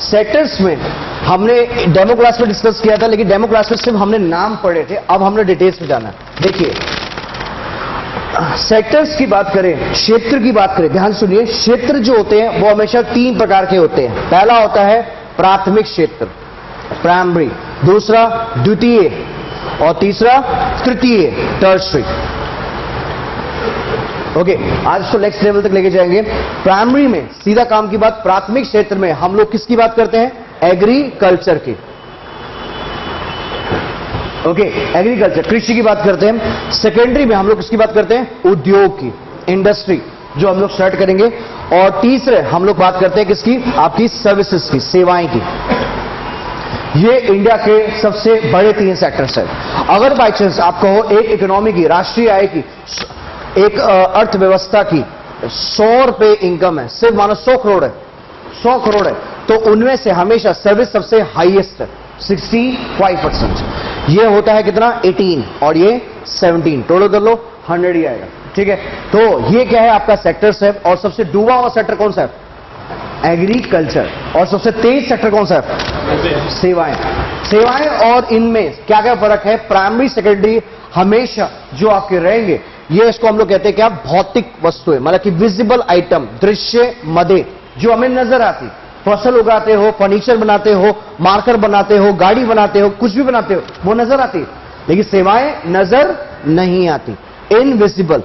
Sectors में हमने demo class में डिस्कस किया था, लेकिन डेमो क्लास में सिर्फ हमने नाम पढ़े थे, अब हमने डिटेल्स में जाना है। देखिए सेक्टर्स की बात करें, क्षेत्र की बात करें, ध्यान सुनिए, क्षेत्र जो होते हैं वो हमेशा 3 प्रकार के होते हैं। पहला होता है प्राथमिक क्षेत्र, प्राइमरी, दूसरा द्वितीय और तीसरा तृतीय, टर्शरी। ओके, आज इसको नेक्स्ट लेवल तक लेके जाएंगे। प्राइमरी में सीधा काम की बात, प्राथमिक क्षेत्र में हम लोग किसकी बात करते हैं? एग्रीकल्चर की। ओके, एग्रीकल्चर, कृषि की बात करते हैं। सेकेंडरी में हम लोग किसकी बात करते हैं? उद्योग की, इंडस्ट्री, जो हम लोग स्टार्ट करेंगे। और तीसरे हम लोग बात करते हैं किसकी? आपकी सर्विसेज की, सेवाएं की। ये इंडिया के सबसे बड़े 3 सेक्टर्स हैं। अगर बाई चांस आप कहो एक इकोनॉमी की, राष्ट्रीय आय की, एक अर्थव्यवस्था की 100 रुपए इनकम है, सिर्फ मानो 100 करोड़ है, 100 करोड़ है, तो उनमें से हमेशा सर्विस सबसे हाईएस्ट है, 65%। ये होता है कितना? 18, और ये 17, टोटल कर लो 100 ही आएगा। ठीक है, तो ये क्या है? आपका सेक्टर्स है। और सबसे डूबा हुआ सेक्टर कौन सा है? एग्रीकल्चर। और सबसे तेज सेक्टर कौन सा है? सेवाएं। सेवाएं और इनमें क्या क्या फर्क है? प्राइमरी सेकेंडरी हमेशा जो आपके रहेंगे, ये इसको हम लोग कहते हैं क्या? भौतिक वस्तुएं, मतलब कि विजिबल आइटम, दृश्य मदे, जो हमें नजर आती। फसल उगाते हो, फर्नीचर बनाते हो, मार्कर बनाते हो, गाड़ी बनाते हो, कुछ भी बनाते हो, वो नजर आती। लेकिन सेवाएं नजर नहीं आती, इनविजिबल।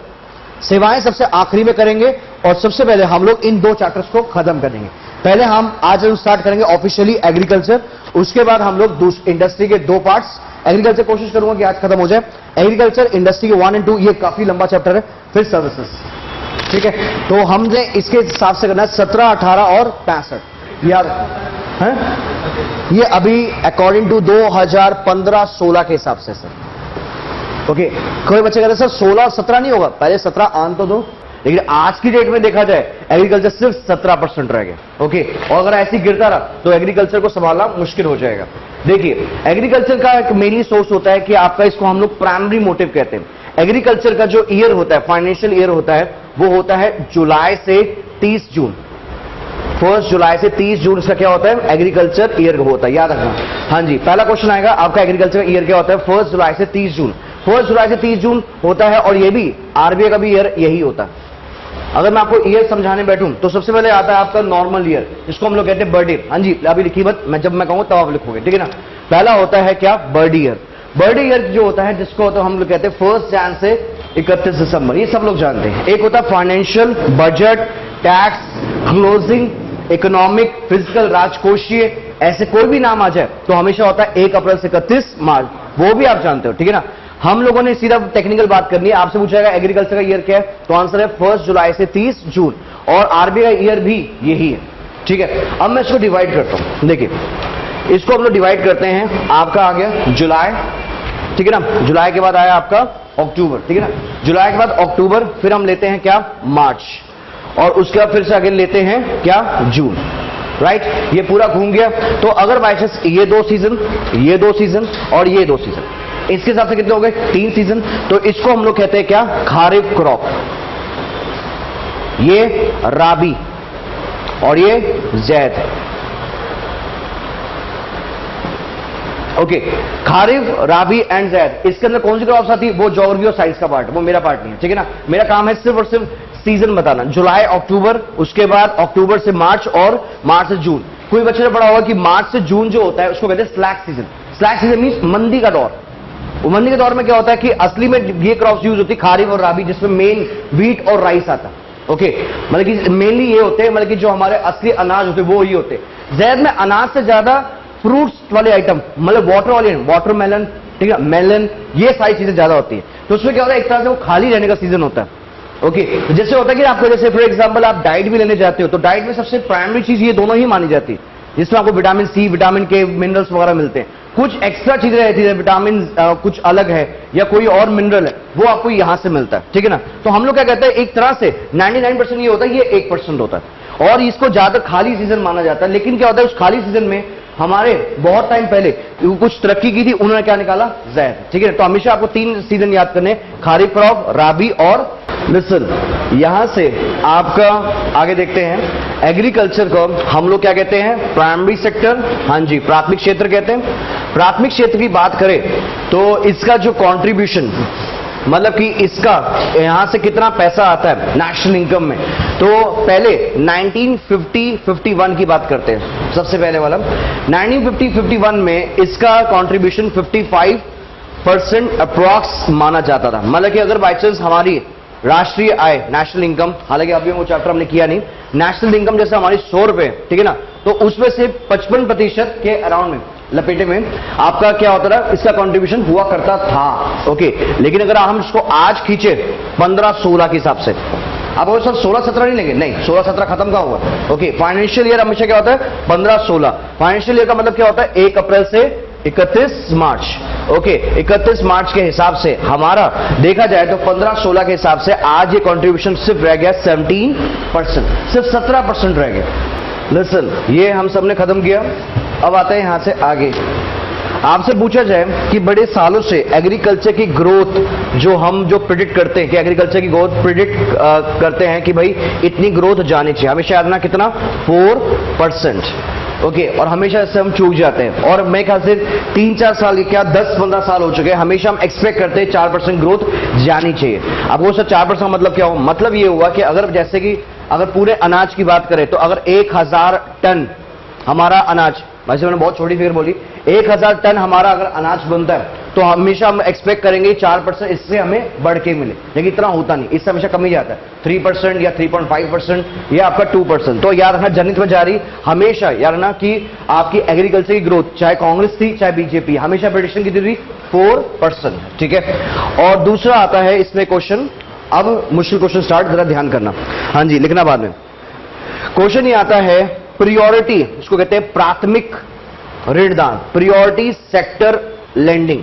सेवाएं सबसे आखिरी में करेंगे, और सबसे पहले हम लोग इन 2 चैप्टर्स को खत्म करेंगे। पहले हम आज स्टार्ट करेंगे ऑफिशियली एग्रीकल्चर, उसके बाद हम लोग इंडस्ट्री के 2 पार्ट्स। एग्रीकल्चर कोशिश करूंगा कि आज खत्म हो जाए। एग्रीकल्चर, इंडस्ट्री के 1 और 2, ये काफी लंबा चैप्टर है। फिर सर्विसेज। ठीक है, तो हमने इसके हिसाब से करना है 17, 18 और 65 यार है? ये अभी अकॉर्डिंग टू 2015-16 के हिसाब से सर। ओके, कोई बच्चे कहते सर 16 और 17 नहीं होगा, पहले 17 आन तो दो। लेकिन आज की डेट में देखा जाए एग्रीकल्चर सिर्फ 17% रह गया। ओके, और अगर ऐसी गिरता रहा तो एग्रीकल्चर को संभालना मुश्किल हो जाएगा। देखिए, एग्रीकल्चर का एक मेनली सोर्स होता है कि आपका, इसको हम लोग प्राइमरी मोटिव कहते हैं। एग्रीकल्चर का जो ईयर होता है, फाइनेंशियल ईयर होता है, वो होता है जुलाई से 30 जून। 1 जुलाई से 30 जून इसका क्या होता है? एग्रीकल्चर ईयर होता है, याद रखना। हाँ जी, पहला क्वेश्चन आएगा आपका, एग्रीकल्चर ईयर क्या होता है? 1 जुलाई से 30 जून। 1 जुलाई से 30 जून होता है, और ये भी आरबीआई का भी ईयर यही होता है। अगर मैं आपको ईयर समझाने बैठूं तो सबसे पहले आता है आपका नॉर्मल ईयर, जिसको हम लोग कहते हैं बर्ड ईयर। हाँ जी, अभी लिखी मत, मैं जब मैं कहूंगा तब आप लिखोगे, ठीक है ना। पहला होता है क्या? Bird year. बर्ड ईयर जो होता है, जिसको होता है हम लोग कहते हैं 1 जनवरी से 31 दिसंबर, ये सब लोग जानते हैं। एक होता है financial, budget, tax, closing, economic, physical, राजकोषीय, ऐसे कोई भी नाम आ जाए तो हमेशा होता है 1 अप्रैल से 31 मार्च, वो भी आप जानते हो, ठीक है ना। हम लोगों ने सीधा टेक्निकल बात करनी है। आपसे पूछा जाएगा एग्रीकल्चर का ईयर क्या है, तो आंसर है 1 जुलाई से 30 जून, और आरबीआई का ईयर भी यही है। ठीक है, अब मैं इसको डिवाइड करता हूं। देखिए, इसको हम लोग डिवाइड करते हैं। आपका आ गया जुलाई, ठीक है ना, जुलाई के बाद आया आपका अक्टूबर, ठीक है ना, जुलाई के बाद अक्टूबर, फिर हम लेते हैं क्या? मार्च, और उसके बाद फिर से आगे लेते हैं क्या? जून। राइट, ये पूरा घूम गया। तो अगर बाई चांस ये 2 सीजन, ये 2 सीजन और ये 2 सीजन, इसके हिसाब से कितने हो गए? 3 सीजन। तो इसको हम लोग कहते हैं क्या? खारिफ क्रॉप। ये राबी और ये जैद। ओके, खारिफ, राबी एंड जैद, इसके अंदर कौन सी क्रॉप्स आती है? वो ज्योग्राफी और साइंस का पार्ट है, वो मेरा पार्ट नहीं है, ठीक है ना। मेरा काम है सिर्फ और सिर्फ सीजन बताना, जुलाई, अक्टूबर, उसके बाद अक्टूबर से मार्च, और मार्च से जून। कोई बच्चे ने पढ़ा होगा कि मार्च से जून जो होता है उसको कहते हैं slack season. Slack season means मंदी का दौर। मंदी के दौर में क्या होता है कि असली में ये क्रॉप्स यूज होती है खारिफ और राबी, जिसमें मेन व्हीट और राइस आता है। ओके, मतलब कि मेनली ये होते हैं, मतलब कि जो हमारे असली अनाज होते हैं वो ये होते हैं। जैद में अनाज से ज्यादा फ्रूट्स वाले आइटम, मतलब वाटर वाले, वाटरमेलन, ठीक है, मेलन, ये सारी चीजें ज्यादा होती है। तो उसमें क्या होता है, एक तरह से वो खाली रहने का सीजन होता है। ओके, तो जैसे होता है कि आपको, जैसे फॉर एग्जांपल आप डाइट भी लेने जाते हो, तो डाइट में सबसे प्राइमरी चीज ये दोनों ही मानी जाती है, जिसमें आपको विटामिन सी, विटामिन के, मिनरल्स वगैरह मिलते हैं। कुछ एक्स्ट्रा चीजें रहती है, विटामिन कुछ अलग है या कोई और मिनरल है, वो आपको यहां से मिलता है, ठीक है ना। तो हम लोग क्या कहते हैं, एक तरह से 99% ये होता है, ये 1% होता है, और इसको ज्यादा खाली सीजन माना जाता है। लेकिन क्या होता है, उस खाली सीजन में हमारे बहुत टाइम पहले कुछ तरक्की की थी, उन्होंने क्या निकाला? जैद, ठीक है। तो हमेशा आपको 3 सीजन याद करने, खारिफ क्रॉप, राबी और लिसन, यहां से आपका आगे देखते हैं एग्रीकल्चर को हम लोग क्या कहते हैं, प्राइमरी सेक्टर, हाँ जी प्राथमिक क्षेत्र कहते हैं। प्राथमिक क्षेत्र की बात करें तो इसका जो कंट्रीब्यूशन मतलब कि इसका यहां से कितना पैसा आता है नेशनल इनकम में, तो पहले 1950-51 की बात करते हैं, सबसे पहले वाला 1950-51 में इसका कंट्रीब्यूशन 55% अप्रॉक्स माना जाता था। मतलब कि अगर बाई चांस हमारी राष्ट्रीय आय नेशनल इनकम, हालांकि अभी वो चैप्टर हमने किया नहीं, नेशनल इनकम जैसे हमारी 100 रुपए, ठीक है ना, तो उसमें से 55% के अराउंड में लपेटे में आपका क्या होता था, इसका कंट्रीब्यूशन हुआ करता था। ओके, लेकिन अगर हम इसको आज खींचे 15-16 के हिसाब से, आप वो सर 16-17 नहीं लेंगे, नहीं 16-17 खत्म का हुआ। ओके, फाइनेंशियल ईयर हमेशा क्या होता है 15-16। फाइनेंशियल ईयर का मतलब क्या होता है 1 अप्रैल से 31 मार्च। ओके, 31 मार्च के हिसाब से हमारा देखा जाए तो 15-16 के हिसाब से आज ये कंट्रीब्यूशन सिर्फ रह गया 17%, सिर्फ 17% रह गया। लिसन, ये हम सबने खत्म किया। अब आते हैं यहां से आगे, आपसे पूछा जाए कि बड़े सालों से एग्रीकल्चर की ग्रोथ जो प्रिडिक्ट करते हैं कि एग्रीकल्चर की ग्रोथ प्रिडिक्ट करते हैं कि भाई इतनी ग्रोथ जानी चाहिए, हमेशा याद रखना कितना 4%। ओके, और हमेशा इससे हम चूक जाते हैं, और मैं ख्याल से 3-4 साल क्या 10-15 साल हो चुके हैं, हमेशा हम एक्सपेक्ट करते हैं 4% ग्रोथ जानी चाहिए। अब वो सर 4% मतलब क्या हुआ, मतलब ये हुआ कि अगर जैसे कि अगर पूरे अनाज की बात करें तो अगर 1000 टन हमारा अनाज, वैसे मैंने बहुत छोटी फिगर बोली, 1000 टन हमारा अगर अनाज बनता है तो हमेशा हम एक्सपेक्ट करेंगे 4% इससे हमें बढ़ के मिले, लेकिन इतना होता नहीं, इससे हमेशा कम ही जाता है 3% या 3.5% या आपका 2%। तो याद रखना जनित में जारी, हमेशा याद रखना कि आपकी एग्रीकल्चर की ग्रोथ चाहे कांग्रेस थी चाहे बीजेपी, हमेशा प्रेडिक्शन कितनी थी 4%। ठीक है, और दूसरा आता है इसमें क्वेश्चन, अब मुश्किल क्वेश्चन स्टार्ट, जरा ध्यान करना, हाँ जी लिखना बाद में। क्वेश्चन ये आता है प्रियोरिटी, इसको कहते हैं प्राथमिक ऋणदान, प्रियोरिटी सेक्टर लेंडिंग,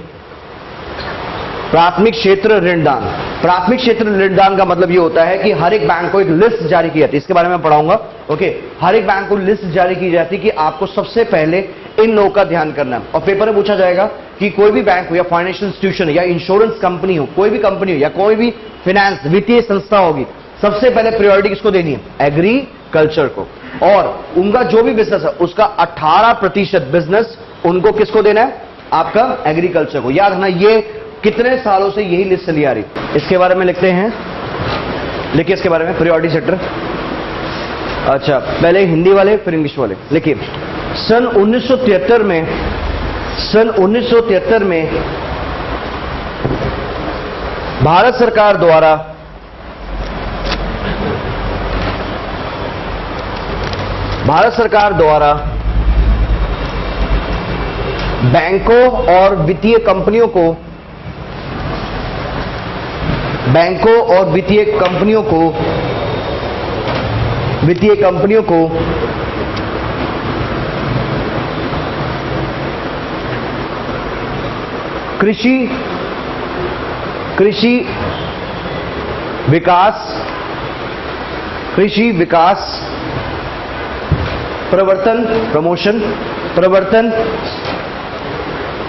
प्राथमिक क्षेत्र ऋणदान। प्राथमिक क्षेत्र ऋणदान का मतलब ये होता है कि हर एक बैंक को एक लिस्ट जारी की जाती है, इसके बारे में पढ़ाऊंगा। ओके, हर एक बैंक को लिस्ट जारी की जाती है कि आपको सबसे पहले इन लोगों का ध्यान करना है, और पेपर में पूछा जाएगा कि कोई भी बैंक हो या फाइनेंशियल इंस्टीट्यूशन या इंश्योरेंस कंपनी हो, कोई भी कंपनी हो या कोई भी फाइनेंस वित्तीय संस्था होगी, सबसे पहले प्रायोरिटी किसको देनी है, एग्रीकल्चर को, और उनका जो भी बिजनेस है उसका 18% बिजनेस उनको किसको देना है, आपका एग्रीकल्चर को। याद रखना ये कितने सालों से यही लिस्ट चली आ रही। इसके बारे में लिखते हैं, लिखिए इसके बारे में प्रायोरिटी सेक्टर। अच्छा, पहले हिंदी वाले फिर इंग्लिश वाले लिखिए। सन 1973 में भारत सरकार द्वारा बैंकों और वित्तीय कंपनियों को कृषि विकास प्रवर्तन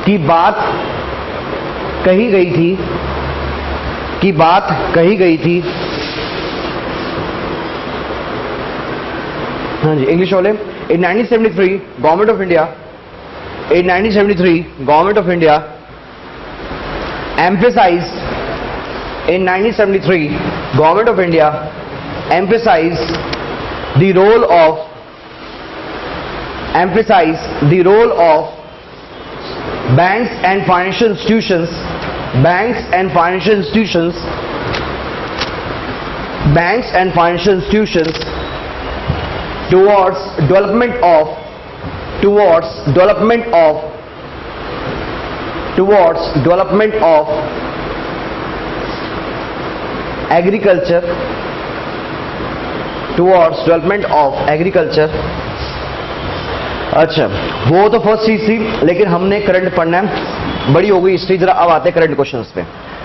की बात कही गई थी। हाँ जी, इंग्लिश वाले। In 1973 government of India emphasized the role of banks and financial institutions towards development of agriculture. अच्छा, वो तो फर्स्ट चीज थी, लेकिन हमने करंट पढ़ना है, बड़ी हो गई हिस्ट्री। जरा अब आते हैं करंट क्वेश्चंस पे।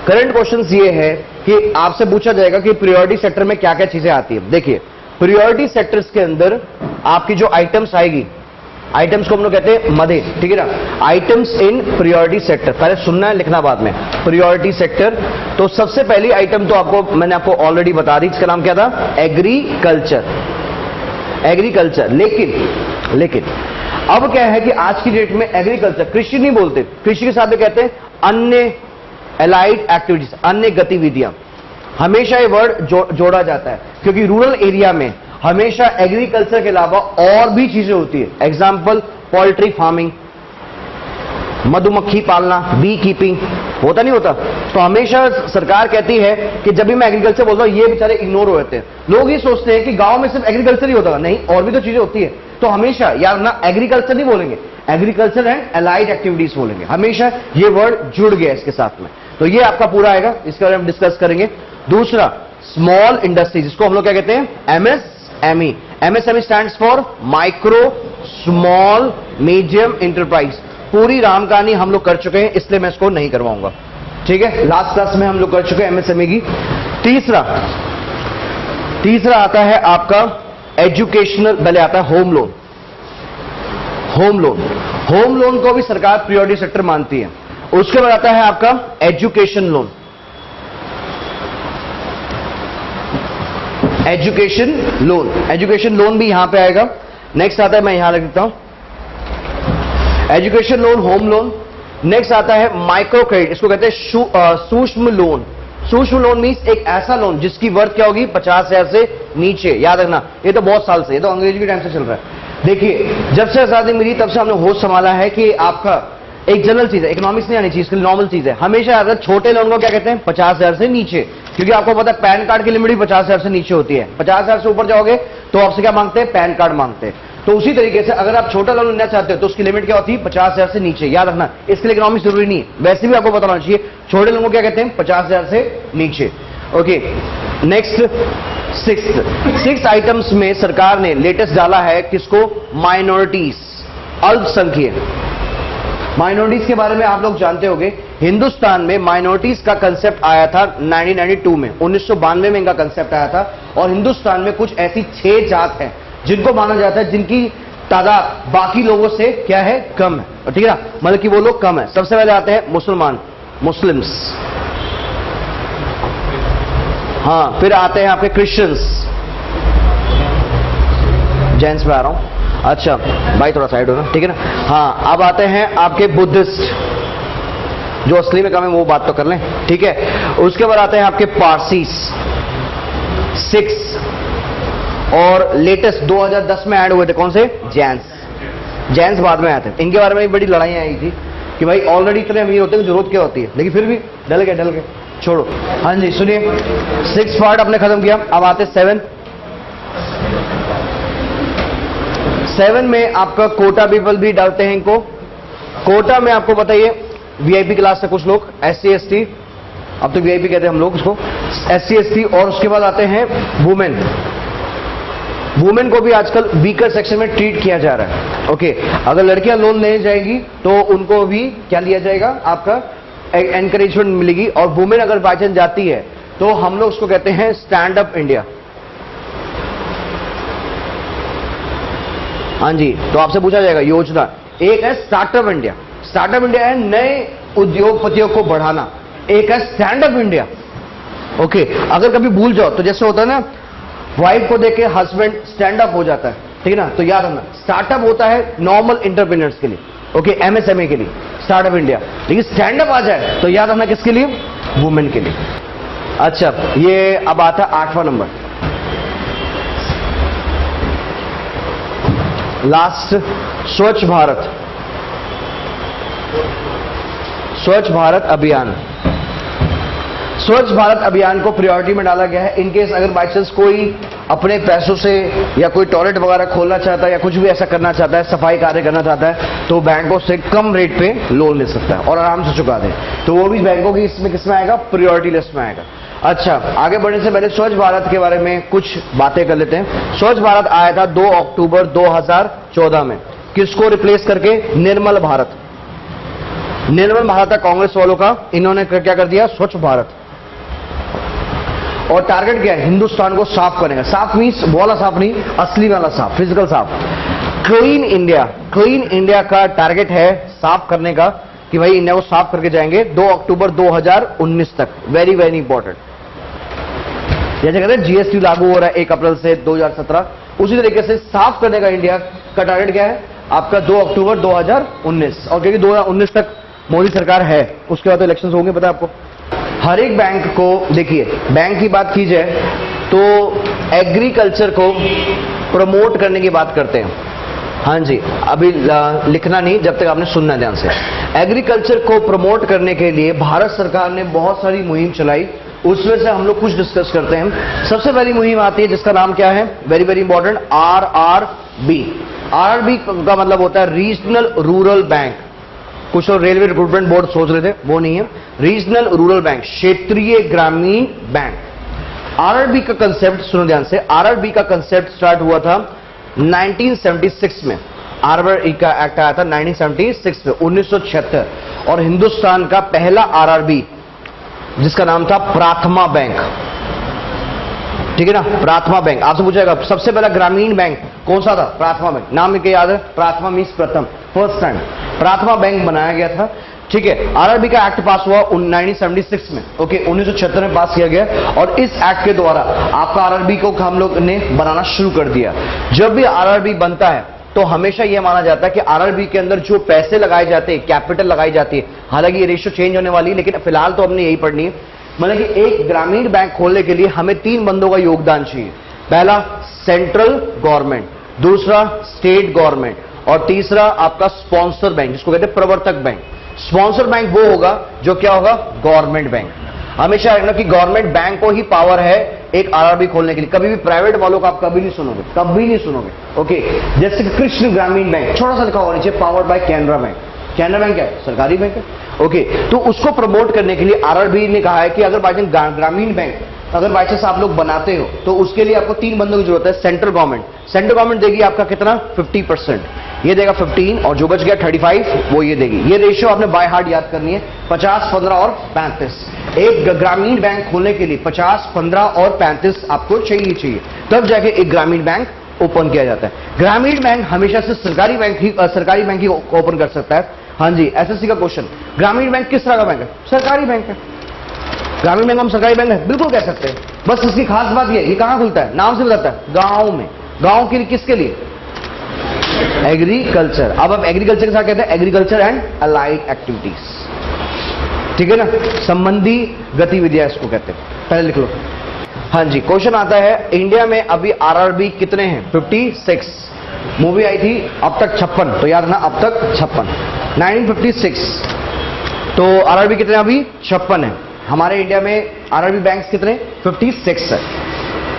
करंट क्वेश्चंस ये है कि आपसे पूछा जाएगा कि प्रायोरिटी सेक्टर में क्या क्या चीजें आती है। देखिए, प्रायोरिटी सेक्टर्स के अंदर आपकी जो आइटम्स आएगी आइटम्स को हम लोग कहते हैं मदे, ठीक है ना। आइटम्स इन प्रायोरिटी सेक्टर, पहले सुनना है लिखना बाद में। प्रायोरिटी सेक्टर, तो सबसे पहली आइटम तो आपको मैंने आपको ऑलरेडी बता दी, इसका नाम क्या था, एग्रीकल्चर। एग्रीकल्चर, लेकिन अब क्या है कि आज की डेट में एग्रीकल्चर, कृषि नहीं बोलते, कृषि के साथ में कहते हैं अन्य एलाइड एक्टिविटीज, अन्य गतिविधियां। हमेशा ये वर्ड जोड़ा जाता है क्योंकि रूरल एरिया में हमेशा एग्रीकल्चर के अलावा और भी चीजें होती है। एग्जाम्पल, पोल्ट्री फार्मिंग, मधुमक्खी पालना, बी कीपिंग, होता नहीं होता। तो हमेशा सरकार कहती है कि जब भी मैं एग्रीकल्चर बोलता हूं ये बेचारे इग्नोर हो जाते हैं। लोग ये सोचते हैं कि गांव में सिर्फ एग्रीकल्चर ही होता है, नहीं, और भी तो चीजें होती है। तो हमेशा यार ना एग्रीकल्चर नहीं बोलेंगे, एग्रीकल्चर एंड एलाइड एक्टिविटीज बोलेंगे। हमेशा ये वर्ड जुड़ गया इसके साथ में। तो ये आपका पूरा आएगा, इसके बारे में डिस्कस करेंगे। दूसरा, स्मॉल इंडस्ट्रीज, जिसको हम लोग क्या कहते हैं, MSME. MSME stands for micro small medium enterprise. पूरी राम कहानी हम लोग कर चुके हैं, इसलिए मैं इसको नहीं करवाऊंगा, ठीक है। लास्ट क्लास में हम लोग कर चुके हैं एमएसएमई की। तीसरा आता है आपका एजुकेशनल, पहले आता है होम लोन। होम लोन को भी सरकार प्रायोरिटी सेक्टर मानती है। उसके बाद आता है आपका एजुकेशन लोन। एजुकेशन लोन भी यहां पे आएगा। नेक्स्ट आता है, मैं यहां लिख देता हूं, education loan, home loan. Next आता है माइक्रो क्रेडिट, इसको कहते हैं सूक्ष्म लोन। सूक्ष्म लोन मीन्स एक ऐसा लोन जिसकी वर्थ क्या होगी, 50,000 से नीचे। याद रखना, ये तो बहुत साल से, ये तो अंग्रेजी के टाइम से चल रहा है। देखिए, जब से आजादी मिली तब से हमने होश संभाला है कि आपका एक जनरल चीज है, इकोनॉमिक्स नहीं आनी चाहिए, इसके लिए नॉर्मल चीज है। हमेशा अगर छोटे लोन को क्या कहते हैं, 50,000 से नीचे, क्योंकि आपको पता है पैन कार्ड की लिमिट भी 50,000 से नीचे होती है। 50,000 से ऊपर जाओगे तो आपसे क्या मांगते हैं, पैन कार्ड मांगते हैं। तो उसी तरीके से अगर आप छोटा लोन लेना चाहते हो तो उसकी लिमिट क्या होती है, 50,000 से नीचे। याद रखना, इसके लिए इकोनॉमिक्स जरूरी नहीं है, वैसे भी आपको पता होना चाहिए छोटे लोन को क्या कहते हैं, 50,000 से नीचे। ओके, नेक्स्ट सिक्स आइटम्स में सरकार ने लेटेस्ट डाला है किसको, माइनॉरिटीज, अल्पसंख्यक। माइनॉरिटीज के बारे में आप लोग जानते होंगे, हिंदुस्तान में माइनॉरिटीज का कंसेप्ट आया था 1992 में, 1992 में इनका कंसेप्ट आया था। और हिंदुस्तान में कुछ ऐसी 6 जात हैं जिनको माना जाता है जिनकी तादाद बाकी लोगों से क्या है, कम है, ठीक है ना, मतलब कि वो लोग कम है। सबसे पहले आते हैं मुसलमान, मुस्लिम्स, हाँ, फिर आते हैं आपके क्रिश्चियंस, जैन्स पे आ रहा हूं, अच्छा भाई थोड़ा साइड हो ना, ठीक है ना, हाँ। अब आते हैं आपके बुद्धिस्ट, जो असली में कम है वो बात तो कर लें, ठीक है। उसके बाद आते हैं आपके पारसीस, सिक्स, और लेटेस्ट 2010 में ऐड हुए थे कौन से, जैन्स बाद में आए थे। इनके बारे में भी बड़ी लड़ाइयां आई थी कि भाई ऑलरेडी इतने अमीर होते हैं, जरूरत क्या होती है, लेकिन फिर भी डल गए, छोड़ो। हाँ जी, सुनिए, 6 पार्ट आपने खत्म किया। अब आते 7 में आपका कोटा पीपल भी डालते हैं इनको। कोटा में आपको बताइए वीआईपी क्लास से कुछ लोग, SC ST, अब तो वीआईपी कहते हैं हम लोग उसको, SC ST। और उसके बाद आते हैं वुमेन को भी आजकल वीकर सेक्शन में ट्रीट किया जा रहा है। ओके, अगर लड़कियां लोन लेने जाएंगी तो उनको भी क्या लिया जाएगा, आपका एनकरेजमेंट मिलेगी। और वुमेन अगर बाई चांस जाती है तो हम लोग उसको कहते हैं स्टैंड अप इंडिया। हाँ जी, तो आपसे पूछा जाएगा योजना, एक है स्टार्टअप इंडिया, स्टार्टअप इंडिया है नए उद्योगपतियों को बढ़ाना, एक है स्टैंड अप इंडिया। ओके, अगर कभी भूल जाओ तो जैसे होता है ना, वाइफ को देख के हस्बैंड स्टैंड अप हो जाता है, ठीक है ना, तो याद रखना स्टार्टअप होता है नॉर्मल एंटरप्रेन्योर्स के लिए, ओके, एमएसएमई के लिए स्टार्टअप इंडिया। लेकिन स्टैंड अप आ जाए तो याद रखना किसके लिए, वुमेन के लिए। अच्छा, ये अब आता है 8वां नंबर, लास्ट, स्वच्छ भारत। स्वच्छ भारत अभियान, स्वच्छ भारत अभियान को प्रायोरिटी में डाला गया है। इनकेस अगर बाई चांस कोई अपने पैसों से या कोई टॉयलेट वगैरह खोलना चाहता है या कुछ भी ऐसा करना चाहता है, सफाई कार्य करना चाहता है, तो बैंकों से कम रेट पे लोन ले सकता है और आराम से चुका दे, तो वो भी बैंकों की इसमें किसमें आएगा, प्रायोरिटी लिस्ट में आएगा। अच्छा, आगे बढ़ने से पहले स्वच्छ भारत के बारे में कुछ बातें कर लेते हैं। स्वच्छ भारत आया था 2 अक्टूबर 2014 में, किसको रिप्लेस करके, निर्मल भारत। निर्मल भारत था कांग्रेस वालों का, इन्होंने क्या कर दिया, स्वच्छ भारत। और टारगेट क्या है, हिंदुस्तान को साफ करेगा। साफ मीन्स वो वाला साफ नहीं, असली वाला साफ, फिजिकल साफ। क्लीन इंडिया, क्लीन इंडिया का टारगेट है साफ करने का, कि भाई इंडिया को साफ करके जाएंगे 2 अक्टूबर 2019 तक। Very very important. जैसे कहते हैं जीएसटी लागू हो रहा है 1 अप्रैल से 2017, उसी तरीके से साफ करने का इंडिया का टारगेट क्या है आपका 2 अक्टूबर 2019। और क्योंकि 2019 तक मोदी सरकार है, उसके बाद तो इलेक्शंस होंगे, पता है आपको। हर एक बैंक को देखिए, बैंक की बात की जाए तो एग्रीकल्चर को प्रमोट करने की बात करते हैं। हाँ जी, अभी लिखना नहीं, जब तक आपने सुनना ध्यान से। एग्रीकल्चर को प्रमोट करने के लिए भारत सरकार ने बहुत सारी मुहिम चलाई, उसमें से हम लोग कुछ डिस्कस करते हैं। सबसे पहली मुहिम आती है जिसका नाम क्या है, very very important, RRB। RRB का मतलब होता है रीजनल रूरल बैंक। कुछ लोग रेलवे रिक्रूटमेंट बोर्ड सोच रहे थे, वो नहीं है, रीजनल रूरल बैंक, क्षेत्रीय ग्रामीण बैंक। RRB का कंसेप्ट सुनो ध्यान से। RRB का कंसेप्ट स्टार्ट हुआ था 1976 में। RRB का एक्ट आया था 1976 में, 1976। और हिंदुस्तान का पहला RRB जिसका नाम था प्राथमा बैंक, ठीक है ना, प्राथमा बैंक। आपसे पूछेगा सबसे पहला ग्रामीण बैंक कौन सा था, प्राथमा बैंक। नाम में क्या याद है, प्राथमा मीन्स प्रथम, फर्स्ट टाइम प्राथमा बैंक बनाया गया था, ठीक है। RRB का एक्ट पास हुआ 1976 में, ओके, 1976 में पास किया गया। और इस एक्ट के द्वारा आपका RRB को हम लोग ने बनाना शुरू कर दिया। जब भी RRB बनता है तो हमेशा यह माना जाता है कि RRB के अंदर जो पैसे लगाए जाते हैं, कैपिटल लगाई जाती है, हालांकि ये रेशियो चेंज होने वाली है, लेकिन फिलहाल तो हमने यही पढ़नी है। मतलब कि एक ग्रामीण बैंक खोलने के लिए हमें 3 बंदों का योगदान चाहिए। पहला सेंट्रल गवर्नमेंट, दूसरा स्टेट गवर्नमेंट, और तीसरा आपका स्पॉन्सर बैंक, जिसको कहते हैं प्रवर्तक बैंक। स्पॉन्सर बैंक वो होगा जो क्या होगा, गवर्नमेंट बैंक। हमेशा रखना कि गवर्नमेंट बैंक को ही पावर है एक RRB खोलने के लिए। कभी भी प्राइवेट वालों का आप कभी नहीं सुनोगे, कभी नहीं सुनोगे, ओके। जैसे कि कृष्ण ग्रामीण बैंक, छोटा सा लिखा हुआ नीचे, powered by Canara bank. Canara bank क्या है, सरकारी बैंक है, ओके। तो उसको प्रमोट करने के लिए RRB ने कहा है कि अगर बाई चांस ग्रामीण बैंक अगर बाई चांस आप लोग बनाते हो तो उसके लिए आपको 3 बंदों की जरूरत है। सेंट्रल गवर्नमेंट, सेंट्रल गवर्नमेंट देगी आपका कितना, 50%, ये देगा 15, और जो बच गया 35 वो ये देगी। ये रेशियो आपने बाय हार्ट याद करनी है, 50, 15 और 35। एक ग्रामीण बैंक खोलने के लिए 50, 15 और 35 आपको चाहिए, तब जाके एक ग्रामीण बैंक ओपन किया जाता है। ग्रामीण बैंक हमेशा से सरकारी बैंक ही ओपन कर सकता है। हाँ जी, SSC का क्वेश्चन, ग्रामीण बैंक किस तरह का बैंक है, सरकारी बैंक है। ग्रामीण बैंक हम सरकारी बैंक है बिल्कुल कह सकते हैं, बस इसकी खास बात ये कहां खुलता है, नाम से बताता है, गांव में। गांव के लिए, किसके लिए, एग्रीकल्चर। अब आप एग्रीकल्चर के साथ कहते हैं एग्रीकल्चर एंड अलाइड एक्टिविटीज, ठीक है ना, संबंधी गतिविधियां इसको कहते हैं। पहले लिख लो। हाँ जी, क्वेश्चन आता है, इंडिया में अभी RRB कितने हैं, 56। मूवी आई थी अब तक 56, तो याद रखना अब तक 56, 1956। तो RRB कितने अभी 56 है। हमारे इंडिया में RRB बैंक्स कितने, 56 है।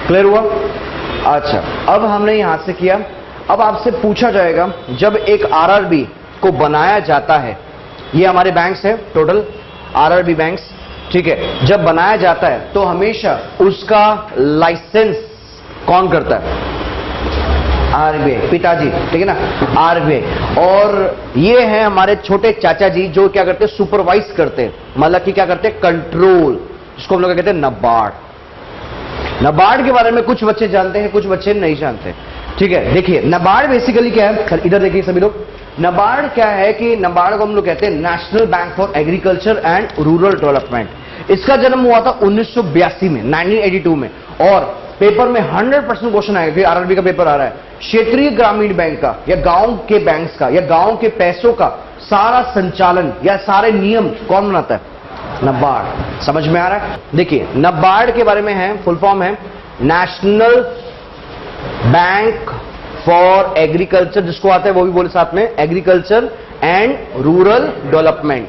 क्लियर हुआ। अच्छा, अब हमने यहां से किया। अब आपसे पूछा जाएगा, जब एक RRB को बनाया जाता है, ये हमारे बैंक्स है टोटल RRB बैंक्स, ठीक है, जब बनाया जाता है तो हमेशा उसका लाइसेंस कौन करता है, RBI, पिताजी, ठीक है ना, RBI। और ये है हमारे छोटे चाचा जी जो क्या करते हैं, सुपरवाइज करते हैं, मतलब कि क्या करते हैं, कंट्रोल, जिसको हम लोग कहते हैं नबार्ड। नबार्ड के बारे में कुछ बच्चे जानते हैं, कुछ बच्चे नहीं जानते, ठीक है। देखिए नबार्ड बेसिकली क्या है, इधर देखिए सभी लोग, नबार्ड क्या है कि नबार्ड को हम लोग कहते हैं national bank for agriculture and rural development. इसका जन्म हुआ था 1982 में, 1982 में। और पेपर में 100% क्वेश्चन आएगा कि RRB का पेपर आ रहा है, क्षेत्रीय ग्रामीण बैंक का या गांव के बैंक्स का या गांव के पैसों का सारा संचालन या सारे नियम कौन बनाता है, नबार्ड। समझ में आ रहा है। देखिए नबार्ड के बारे में है, फुल फॉर्म है नेशनल बैंक फॉर एग्रीकल्चर, जिसको आता है वो भी बोले साथ में, एग्रीकल्चर एंड रूरल डेवलपमेंट।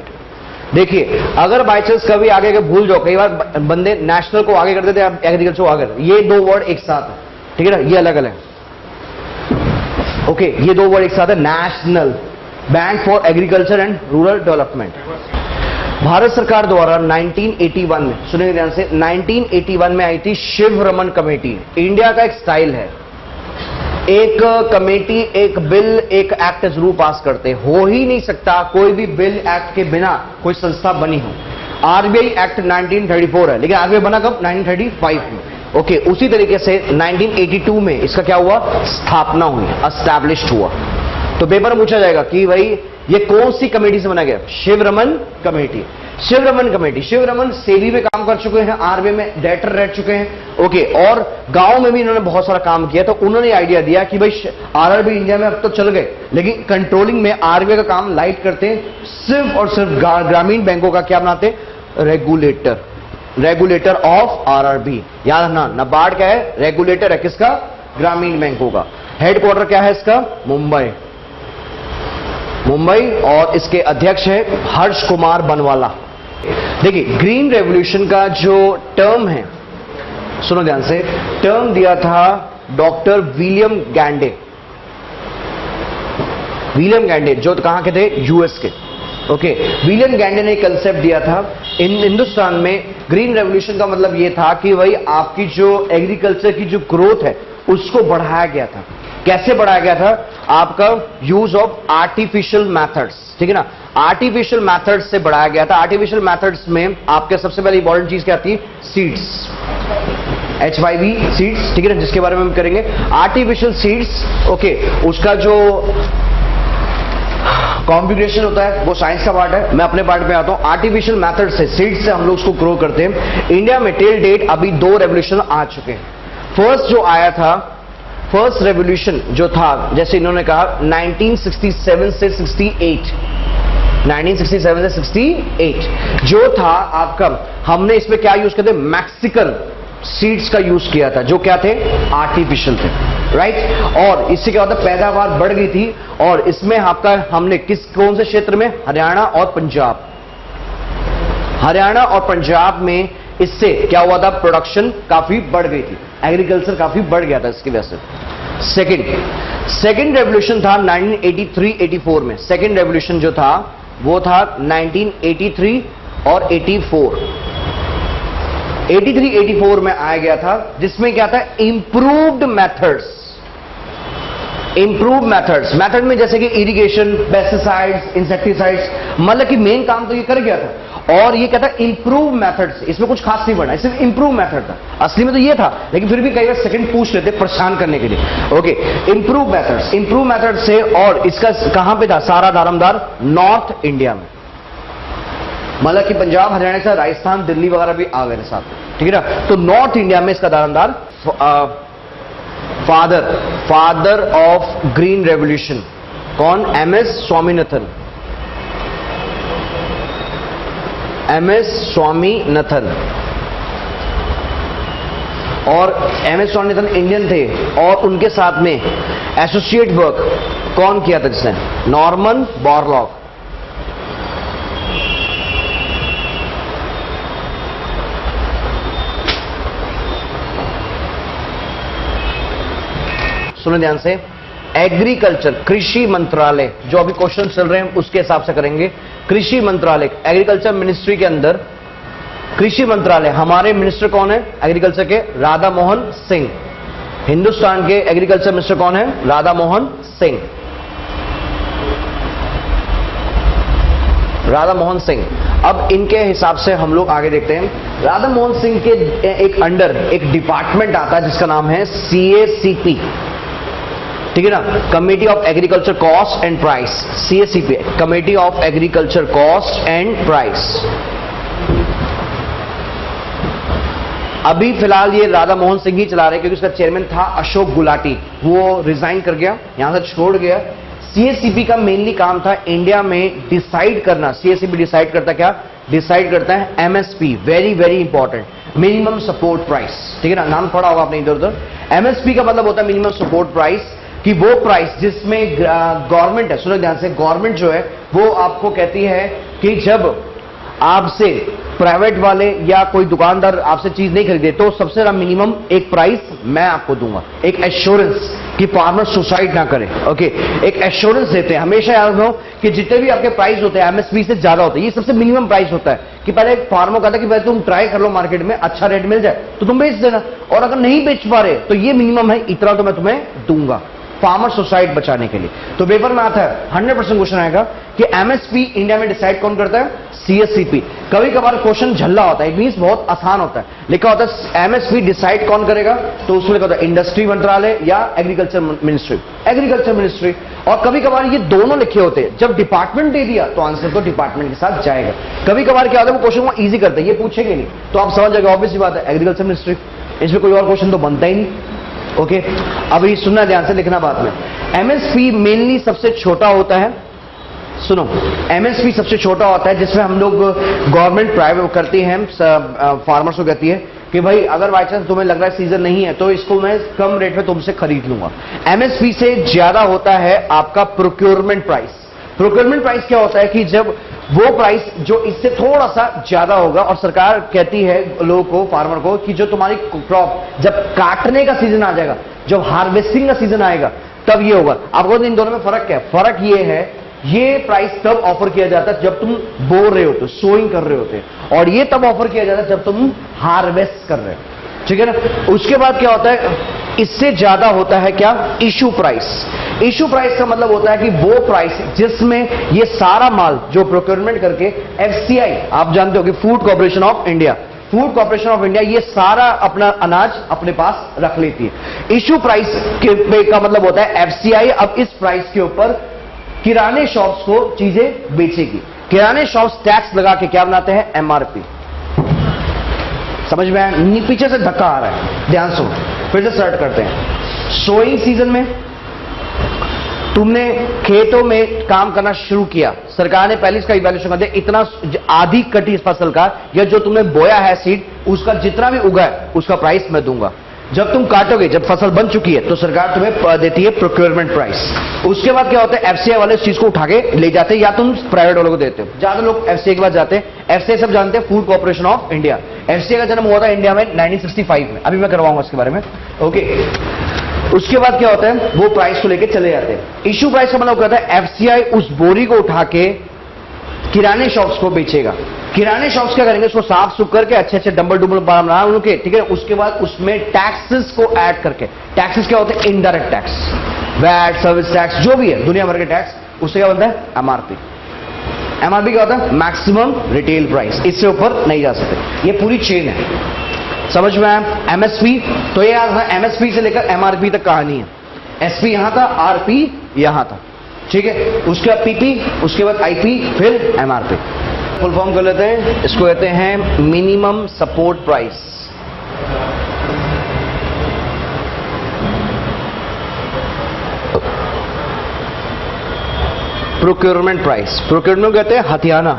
देखिए अगर बाय चांस कभी आगे के भूल जाओ, कई बार बंदे नेशनल को आगे कर देते हैं, एग्रीकल्चर को आगे, ये 2 वर्ड एक साथ है, ठीक है ना, ये अलग अलग, ओके, ये 2 वर्ड एक साथ है, national bank for agriculture and rural development. Bharat सरकार द्वारा 1981 में, सुनिए ध्यान से, 1981 में आई थी शिव रमन कमेटी। इंडिया का एक स्टाइल है, एक कमेटी एक बिल एक एक्ट जरूर पास करते, हो ही नहीं सकता कोई भी बिल एक्ट के बिना कोई संस्था बनी हो। RBI एक्ट 1934 है, लेकिन RBI बना कब, 1935 में, ओके। उसी तरीके से 1982 में इसका क्या हुआ, स्थापना हुई, एस्टैब्लिश्ड हुआ, तो पेपर में पूछा जाएगा कि भाई ये कौन सी कमेटी से बना गया? शिवरमन कमेटी। शिवरमन कमेटी, शिवरमन सेबी में काम कर चुके हैं, आरबीआई में डायरेक्टर रह चुके हैं, ओके, और गांव में भी इन्होंने बहुत सारा काम किया। तो उन्होंने आइडिया दिया कि भाई आरआरबी इंडिया में अब तो चल गए, लेकिन कंट्रोलिंग में आरबीआई का काम लाइट करते हैं, सिर्फ और सिर्फ ग्रामीण बैंकों का क्या बनाते? Regulator, regulator of RRB. याद रखना, नाबार्ड क्या है? रेगुलेटर है किसका? ग्रामीण बैंकों का। हेडक्वार्टर क्या है इसका? मुंबई, मुंबई, और इसके अध्यक्ष है हर्ष कुमार बनवाला। देखिए, ग्रीन रेवोल्यूशन का जो टर्म है, सुनो ध्यान से, टर्म दिया था डॉक्टर विलियम गैंडे। विलियम गैंडे जो कहां के थे? यूएस के, ओके। विलियम गैंडे ने कंसेप्ट दिया था हिंदुस्तान में। ग्रीन रेवोल्यूशन का मतलब यह था कि भाई आपकी जो एग्रीकल्चर की जो ग्रोथ है उसको बढ़ाया गया था। कैसे बढ़ाया गया था? आपका यूज ऑफ आर्टिफिशियल मेथड्स, ठीक है ना, आर्टिफिशियल मेथड्स से बढ़ाया गया था। आर्टिफिशियल मेथड्स में आपके सबसे पहले इंपॉर्टेंट चीज क्या थी? सीड्स, HYV सीड्स, ठीक है ना, जिसके बारे में हम करेंगे। आर्टिफिशियल सीड्स, ओके, उसका जो कॉन्फ़िगरेशन होता है वो साइंस का पार्ट है, मैं अपने पार्ट में आता हूं। आर्टिफिशियल मेथड से, सीड्स से हम लोग उसको ग्रो करते हैं। इंडिया में टिल डेट अभी 2 रेवोल्यूशन आ चुके हैं। फर्स्ट जो आया था, फर्स्ट रेवोल्यूशन जो था, जैसे इन्होंने कहा 1967 से 68, 1967 से 68 जो था आपका, हमने इसमें क्या यूज करते? मैक्सिकन सीड्स का यूज किया था, जो क्या थे? आर्टिफिशियल थे, राइट। और इससे क्या होता है? पैदावार बढ़ गई थी। और इसमें आपका हमने कौन से क्षेत्र में? हरियाणा और पंजाब, हरियाणा और पंजाब में इससे क्या हुआ था? प्रोडक्शन काफी बढ़ गई थी, एग्रीकल्चर काफी बढ़ गया था इसकी वजह से। सेकेंड रेवोल्यूशन था 1983-84 में। सेकेंड रेवोल्यूशन जो था वो था 1983 और 84, 83-84 में आया गया था, जिसमें क्या था? Improved methods. Improve methods, method में जैसे कि इरिगेशन, पेस्टिसाइड्स, इंसेक्टिसाइड्स, मतलब कि मेन काम तो ये कर गया था। और ये क्या था? इंप्रूव मेथड्स, इसमें कुछ खास नहीं बना, सिर्फ इंप्रूव मेथड था। असली में तो ये था, लेकिन फिर भी कई बार सेकंड पूछ लेते परेशान करने के लिए, okay. Improve methods, improve method से, और इसका कहां पे था? सारा दारोमदार नॉर्थ इंडिया में, मतलब कि पंजाब, हरियाणा से राजस्थान, दिल्ली वगैरह भी आ गए साथ, ठीक है ना। तो नॉर्थ इंडिया में इसका दारोमदार फादर ऑफ ग्रीन रेवोल्यूशन कौन? MS Swaminathan, MS Swaminathan. और MS स्वामीनाथन इंडियन थे, और उनके साथ में एसोसिएट वर्क कौन किया था जिसने? Norman Borlaug. सुनो ध्यान से, एग्रीकल्चर, कृषि मंत्रालय, जो अभी क्वेश्चन चल रहे हैं उसके हिसाब से करेंगे। कृषि मंत्रालय, एग्रीकल्चर मिनिस्ट्री के अंदर कृषि मंत्रालय, हमारे मिनिस्टर कौन है एग्रीकल्चर के? राधा मोहन सिंह। हिंदुस्तान के एग्रीकल्चर मिनिस्टर कौन है? राधा मोहन सिंह, राधा मोहन सिंह। अब इनके हिसाब से हम लोग आगे देखते हैं। राधा मोहन सिंह के एक अंडर एक डिपार्टमेंट आता है जिसका नाम है CACP, ठीक है ना, committee of agriculture cost and price. CACP, committee of agriculture cost and price. अभी फिलहाल ये राधा मोहन सिंह ही चला रहे, क्योंकि उसका चेयरमैन था अशोक गुलाटी, वो रिजाइन कर गया, यहां से छोड़ गया। CACP का मेनली काम था इंडिया में डिसाइड करना। CACP डिसाइड करता क्या? डिसाइड करता है MSP, very very important, minimum support price, ठीक है ना, नाम पढ़ा होगा आपने इधर उधर। MSP का मतलब होता है मिनिमम सपोर्ट प्राइस, कि वो प्राइस जिसमें गवर्नमेंट है, सुनो ध्यान से, गवर्नमेंट जो है वो आपको कहती है कि जब आपसे प्राइवेट वाले या कोई दुकानदार आपसे चीज नहीं खरीदे तो सबसे ज्यादा मिनिमम एक प्राइस मैं आपको दूंगा, एक एश्योरेंस कि फार्मर सुसाइड ना करे, ओके, एक एश्योरेंस देते हैं। हमेशा याद रखो कि जितने भी आपके प्राइस होते हैं MSP से ज्यादा होते हैं, ये सबसे मिनिमम प्राइस होता है कि पहले एक फार्मर कहता है कि भाई तुम ट्राई कर लो मार्केट में, अच्छा रेट मिल जाए तो तुम बेच देना, और अगर नहीं बेच पा रहे तो ये मिनिमम है, इतना तो मैं तुम्हें दूंगा फार्मर सुसाइड बचाने के लिए। तो पेपर में आता है 100% क्वेश्चन आएगा कि MSP इंडिया में डिसाइड कौन करता है? CSCP। कभी कभार क्वेश्चन झल्ला होता है, इट मींस बहुत आसान होता है, लिखा होता है MSP डिसाइड कौन करेगा, तो उसमें लिखा होता है इंडस्ट्री मंत्रालय या एग्रीकल्चर मिनिस्ट्री, एग्रीकल्चर मिनिस्ट्री। और कभी कभार ये दोनों लिखे होते हैं, जब डिपार्टमेंट दे दिया तो आंसर तो डिपार्टमेंट के साथ जाएगा। कभी कभार क्या होता है, वो क्वेश्चन को इजी करते हैं, ये पूछेंगे नहीं तो आप समझ जाएंगे, ऑब्वियस बात है एग्रीकल्चर मिनिस्ट्री, इसमें कोई और क्वेश्चन तो बनता ही नहीं। ओके, अब ये सुनना ध्यान से, लिखना बाद में। MSP मेनली सबसे छोटा होता है, सुनो, MSP सबसे छोटा होता है जिसमें हम लोग गवर्नमेंट प्राइवेट करती हैं, फार्मर्स को कहती है कि भाई अगर बाई चांस तुम्हें लग रहा है सीजन नहीं है तो इसको मैं कम रेट में तुमसे खरीद लूंगा। MSP से ज्यादा होता है आपका प्रोक्योरमेंट प्राइस। प्रोक्योरमेंट प्राइस क्या होता है कि जब वो प्राइस जो इससे थोड़ा सा ज्यादा होगा और सरकार कहती है लोगों को, फार्मर को, कि जो तुम्हारी क्रॉप जब काटने का सीजन आ जाएगा, जब हार्वेस्टिंग का सीजन आएगा तब ये होगा। आपको इन दोनों में फर्क क्या है? फर्क ये है, ये प्राइस तब ऑफर किया जाता है जब तुम बो रहे होते, सोइंग कर रहे होते, और ये तब ऑफर किया जाता है जब तुम हार्वेस्ट कर रहे हो, ठीक है ना। उसके बाद क्या होता है, इससे ज्यादा होता है क्या, इशू प्राइस। इशू प्राइस का मतलब होता है कि वो प्राइस जिसमें ये सारा माल जो प्रोक्योरमेंट करके FCI, आप जानते हो कि food corporation of India, food corporation of India ये सारा अपना अनाज अपने पास रख लेती है। इशू प्राइस का मतलब होता है FCI अब इस प्राइस के ऊपर किराने शॉप्स को चीजें बेचेगी। किराने शॉप्स टैक्स लगा के क्या बनाते हैं, MRP। समझ में आया? पीछे से धक्का आ रहा है, ध्यान सुनो, फिर से स्टार्ट करते हैं। सोइंग सीजन में तुमने खेतों में काम करना शुरू किया, सरकार ने पहले इसका इवैल्यूएशन कर दिया, इतना आधी कटी इस फसल का या जो तुमने बोया है सीड, उसका जितना भी उगा है उसका प्राइस मैं दूंगा। जब तुम काटोगे, जब फसल बन चुकी है, तो सरकार तुम्हें देती है प्रोक्योरमेंट प्राइस। उसके बाद क्या होता है, FCI वाले इस चीज को उठा के ले जाते हैं या तुम प्राइवेट वालों को देते हो। ज्यादा लोग FCI के पास जाते हैं। FCI सब जानते हैं, food corporation of India. FCI का जन्म हुआ था इंडिया में 1965 में, अभी मैं करवाऊंगा इसके बारे में। ओके, उसके बाद क्या होता है, वो प्राइस को लेके चले जाते हैं। इशू प्राइस का मतलब क्या होता है, FCI उस बोरी को उठा के किराने शॉप्स को बेचेगा। किराने शॉप्स क्या करेंगे, उसको साफ सुख करके अच्छे अच्छे डंबल डुबल बना उनके, ठीक है। उसके बाद उसमें टैक्सेस को ऐड करके, टैक्सेस क्या होते हैं, indirect tax, VAT, service tax, जो भी है दुनिया भर के टैक्स, उससे क्या बनता है, MRP। MRP क्या होता है, मैक्सिमम रिटेल प्राइस, इससे ऊपर नहीं जा सकते। ये पूरी चेन है, समझ में आया। MSP तो ये याद है, MSP से लेकर MRP तक कहानी है। SP यहां था, RP यहां था, ठीक है। उसके बाद PP, उसके बाद IP, फिर MRP। फुल फॉर्म कर लेते हैं, इसको कहते हैं minimum support price. Procurement price, procurement कहते हैं हथियाना।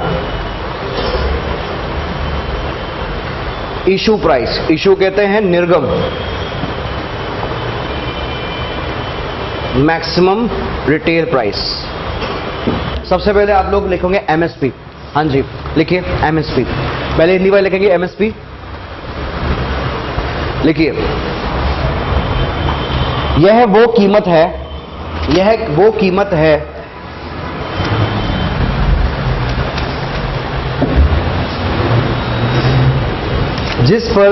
इशू प्राइस, इशू कहते हैं निर्गम। Maximum retail price. सबसे पहले आप लोग लिखोगे MSP। हाँ जी, लिखिए MSP। पहले हिंदी वाले लिखेंगे MSP, लिखिए। यह वो कीमत है, यह वो कीमत है जिस पर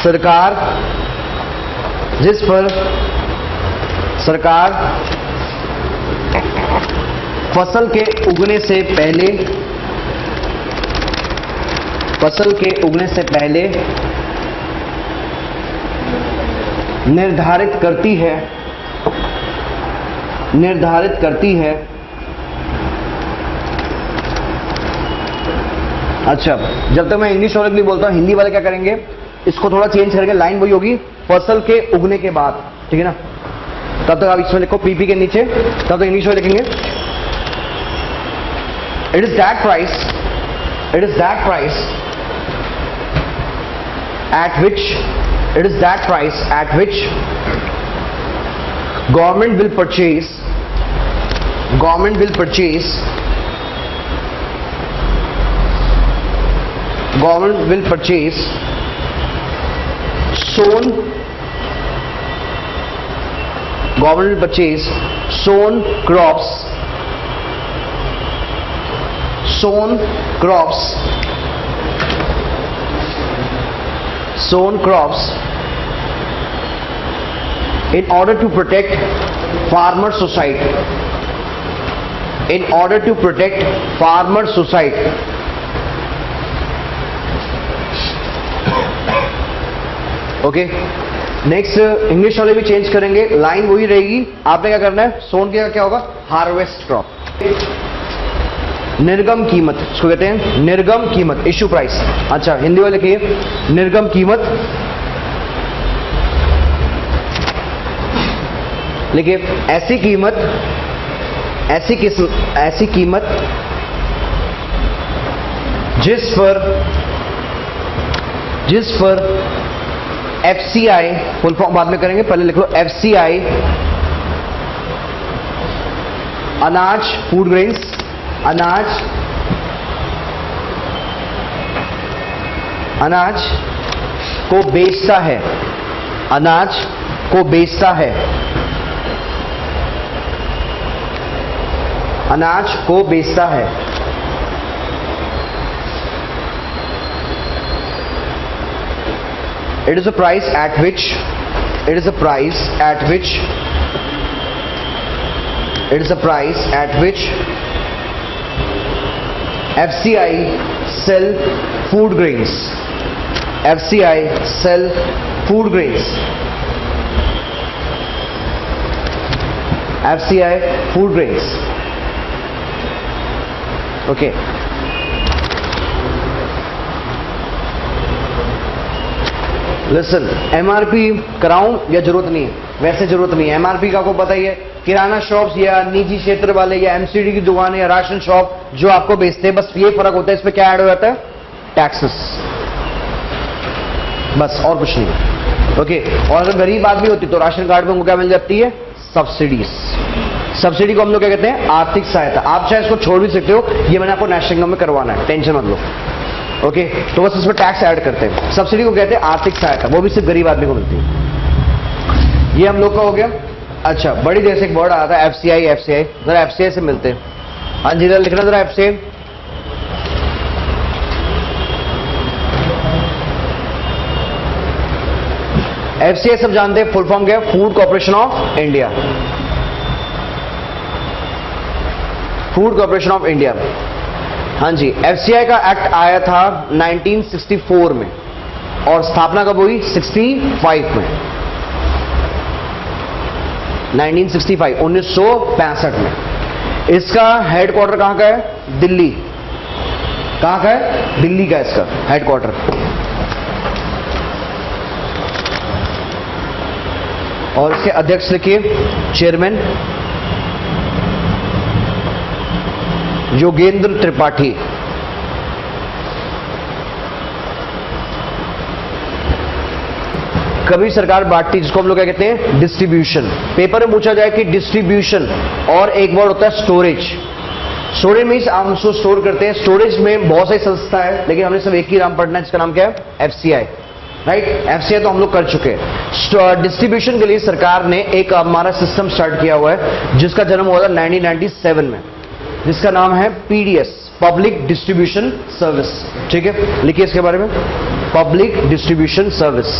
सरकार फसल के उगने से पहले निर्धारित करती है। अच्छा, जब तक मैं इंग्लिश वाले के लिए बोलता हूं, हिंदी वाले क्या करेंगे, इसको थोड़ा चेंज करके लाइन वही होगी, फसल के उगने के बाद, ठीक है ना। तब तक आप इसमें लिखो PP के नीचे, तब तक इंग्लिश में लिखेंगे it is that price at which government will purchase sown crops in order to protect farmer society. in order to protect farmer society. Okay, next English वाले भी चेंज करेंगे, लाइन वही रहेगी, आपने क्या करना है, सोन के क्या होगा, हार्वेस्ट क्रॉप। निर्गम कीमत, इसको कहते हैं निर्गम कीमत, इश्यू प्राइस। अच्छा, हिंदी वाले लिखिए निर्गम कीमत, लिखिए ऐसी कीमत, ऐसी किस्म, ऐसी कीमत जिस पर FCI, फुल फॉर्म बाद में करेंगे, पहले लिख लो FCI, अनाज, फूड ग्रेन्स, अनाज को बेचता है, अनाज को बेचता है, अनाज को बेचता है। It is a price at which, it is a price at which, it is a price at which FCI sell food grains, FCI sell food grains, FCI food grains. Okay. Listen, MRP कराऊं या जरूरत नहीं है? वैसे जरूरत नहीं है, MRP का आपको पता ही है, किराना शॉप्स या निजी क्षेत्र वाले या MCD की दुकान या राशन शॉप जो आपको बेचते हैं, बस ये फर्क होता है, इसमें क्या ऐड हो जाता है, टैक्सेस, बस और कुछ नहीं। ओके, और अगर गरीब आदमी होती तो राशन कार्ड में उनको क्या मिल जाती है, सब्सिडीज। सब्सिडी को हम लोग क्या कहते हैं, आर्थिक सहायता। आप चाहे इसको छोड़ भी सकते हो, ये मैंने आपको नेशनल इनकम में करवाना है, टेंशन मत लो। ओके, तो बस इसमें टैक्स ऐड करते हैं। सब्सिडी को कहते हैं आर्थिक सहायता, वो भी सिर्फ गरीब आदमी को मिलती है। ये हम लोग का हो गया। अच्छा, बड़ी देर से एक वर्ड आया था FCI, FCI, जरा FCI से मिलते हैं। हाँ जी, लिखना जरा FCI। FCI सब जानते हैं, फुल फॉर्म क्या है, food corporation of India, food corporation of India. हाँ जी, FCI का एक्ट आया था 1964 में और स्थापना कब हुई, 65 में, 1965 में। इसका हेडक्वार्टर कहां का है, दिल्ली। कहां का है, दिल्ली का इसका हेडक्वार्टर। और इसके अध्यक्ष लिखिए, चेयरमैन योगेंद्र त्रिपाठी। कभी सरकार बांटती, जिसको हम लोग क्या कहते हैं, डिस्ट्रीब्यूशन। पेपर में पूछा जाए कि डिस्ट्रीब्यूशन और एक वर्ड होता है स्टोरेज। स्टोरेज मीन्स हम उसको स्टोर करते हैं। स्टोरेज में बहुत सारी संस्था है, लेकिन हमने सब एक ही नाम पढ़ना है, जिसका नाम क्या है, FCI, राइट। FCI तो हम लोग कर चुके हैं। डिस्ट्रीब्यूशन के लिए सरकार ने एक हमारा सिस्टम स्टार्ट किया हुआ है, जिसका जन्म हुआ था 1997 में, जिसका नाम है PDS, पब्लिक डिस्ट्रीब्यूशन सर्विस। ठीक है, लिखिए इसके बारे में, पब्लिक डिस्ट्रीब्यूशन सर्विस।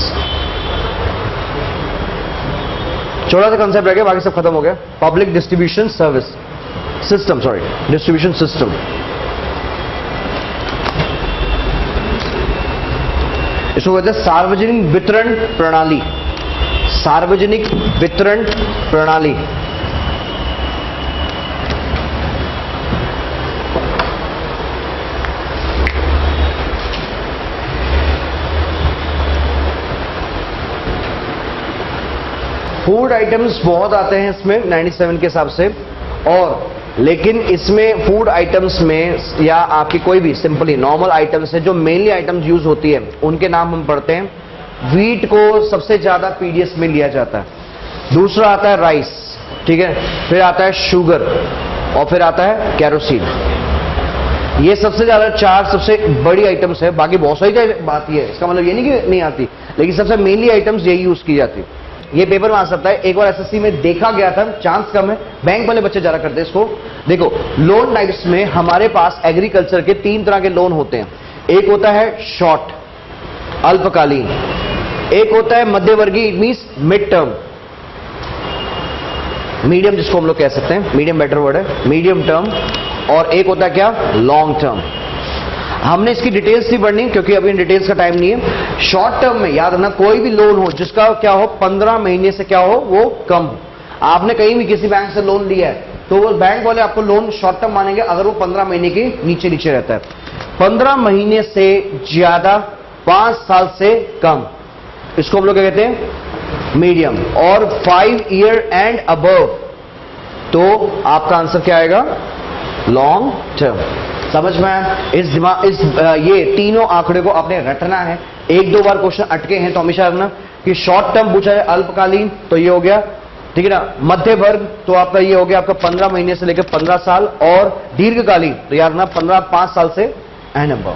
छोटा सा कंसेप्ट रह गया, बाकी सब खत्म हो गया। Public distribution service system, sorry, distribution system. इसको कहते हैं सार्वजनिक वितरण प्रणाली, सार्वजनिक वितरण प्रणाली। फूड आइटम्स बहुत आते हैं इसमें 97 के हिसाब से, और लेकिन इसमें फूड आइटम्स में या आपकी कोई भी सिंपली नॉर्मल आइटम्स है जो मेनली आइटम्स यूज होती है, उनके नाम हम पढ़ते हैं। वीट को सबसे ज्यादा PDS में लिया जाता है। दूसरा आता है राइस, ठीक है, फिर आता है शुगर, और फिर आता है कैरोसिन। ये सबसे ज्यादा चार सबसे बड़ी आइटम्स है। बाकी बहुत सारी बात है, इसका मतलब ये नहीं कि नहीं आती, लेकिन सबसे मेनली आइटम्स यही यूज की जाती है। ये पेपर में आ सकता है, एक बार SSC में देखा गया था, चांस कम है, बैंक वाले बच्चे ज्यादा करते हैं इसको। देखो, लोन टाइप्स में हमारे पास एग्रीकल्चर के 3 तरह के लोन होते हैं। एक होता है शॉर्ट, अल्पकालीन, एक होता है मध्यवर्गीय, it means mid term, medium जिसको हम लोग कह सकते हैं, मीडियम बेटर वर्ड है, मीडियम टर्म, और एक होता है क्या, लॉन्ग टर्म। हमने इसकी डिटेल्स नहीं पढ़नी क्योंकि अभी डिटेल्स का टाइम नहीं है। शॉर्ट टर्म में याद रखना, कोई भी लोन हो जिसका क्या हो 15 महीने से क्या हो वो कम हो। आपने कहीं भी किसी बैंक से लोन लिया है तो वो बैंक वाले आपको लोन शॉर्ट टर्म मानेंगे अगर वो 15 महीने के नीचे नीचे रहता है। 15 महीने से ज्यादा, 5 साल से कम, इसको हम लोग क्या कहते हैं, मीडियम। और 5 ईयर एंड अबव, तो आपका आंसर क्या आएगा, लॉन्ग टर्म। समझ में आया? ये तीनों आंकड़े को आपने रटना है। 1-2 बार क्वेश्चन अटके हैं तो हमेशा रखना कि शॉर्ट टर्म पूछा है, अल्पकालीन तो ये हो गया, ठीक है ना, मध्य वर्ग तो आपका ये हो गया आपका 15 महीने से लेकर 15 साल, और दीर्घकालीन तो याद रखना 5 साल से एंड अबव।